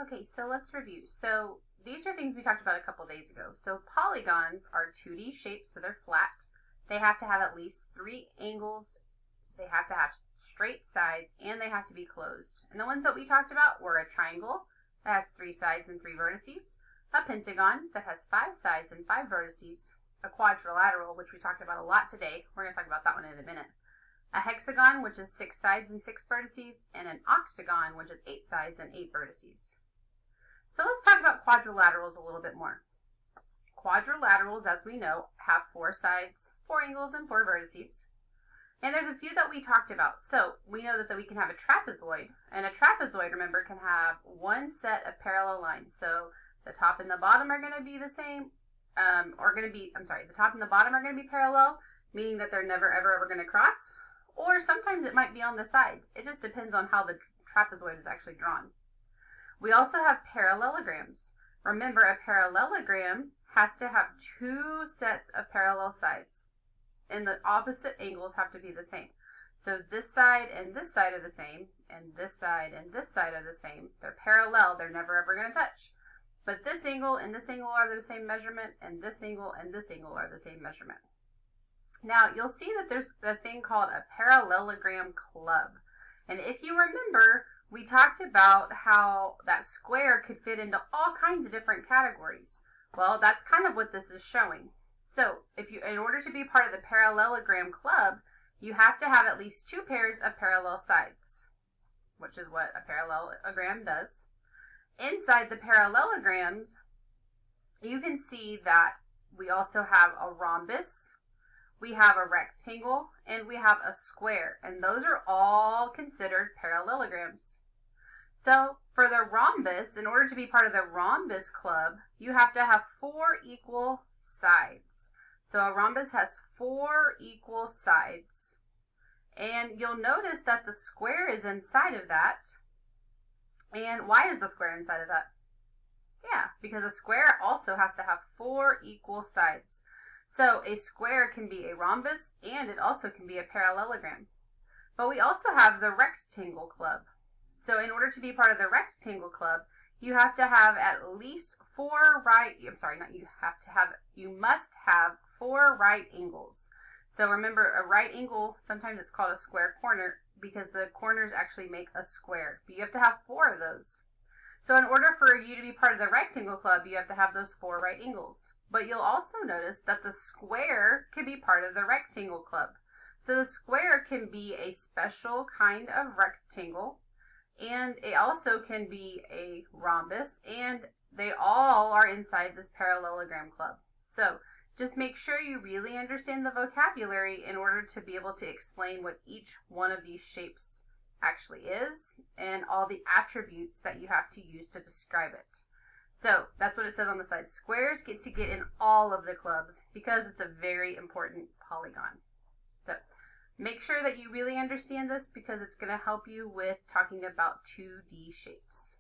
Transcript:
Okay, so let's review. So these are things we talked about a couple days ago. So polygons are 2D shapes, so they're flat. They have to have at least 3 angles. They have to have straight sides, and they have to be closed. And the ones that we talked about were a triangle that has 3 sides and 3 vertices, a pentagon that has 5 sides and 5 vertices, a quadrilateral, which we talked about a lot today. We're going to talk about that one in a minute. A hexagon, which is 6 sides and 6 vertices, and an octagon, which is 8 sides and 8 vertices. So let's talk about quadrilaterals a little bit more. Quadrilaterals, as we know, have 4 sides, 4 angles, and 4 vertices. And there's a few that we talked about. So we know that we can have a trapezoid, and a trapezoid, remember, can have one set of parallel lines. So the top and the bottom are going to be the same, the top and the bottom are going to be parallel, meaning that they're never ever going to cross. Or sometimes it might be on the side. It just depends on how the trapezoid is actually drawn. We also have parallelograms. Remember, a parallelogram has to have 2 sets of parallel sides, and the opposite angles have to be the same. So this side and this side are the same, and this side and this side are the same. They're parallel. They're never ever going to touch. But this angle and this angle are the same measurement, and this angle and this angle are the same measurement. Now, you'll see that there's a thing called a parallelogram club. And if you remember, we talked about how that square could fit into all kinds of different categories. Well, that's kind of what this is showing. So, in order to be part of the parallelogram club, you have to have at least 2 pairs of parallel sides, which is what a parallelogram does. Inside the parallelograms, you can see that we also have a rhombus, we have a rectangle, and we have a square, and those are all considered parallelograms. So for the rhombus, in order to be part of the rhombus club, you have to have 4 equal sides. So a rhombus has 4 equal sides. And you'll notice that the square is inside of that. And why is the square inside of that? Yeah, because a square also has to have 4 equal sides. So a square can be a rhombus, and it also can be a parallelogram. But we also have the rectangle club. So in order to be part of the rectangle club, you have to have at least 4 you must have 4 right angles. So remember, a right angle, sometimes it's called a square corner because the corners actually make a square. But you have to have 4 of those. So in order for you to be part of the rectangle club, you have to have those 4 right angles. But you'll also notice that the square can be part of the rectangle club. So the square can be a special kind of rectangle, and it also can be a rhombus, and they all are inside this parallelogram club. So just make sure you really understand the vocabulary in order to be able to explain what each one of these shapes actually is and all the attributes that you have to use to describe it. So that's what it says on the side. Squares get to get in all of the clubs because it's a very important polygon. So make sure that you really understand this because it's going to help you with talking about 2D shapes.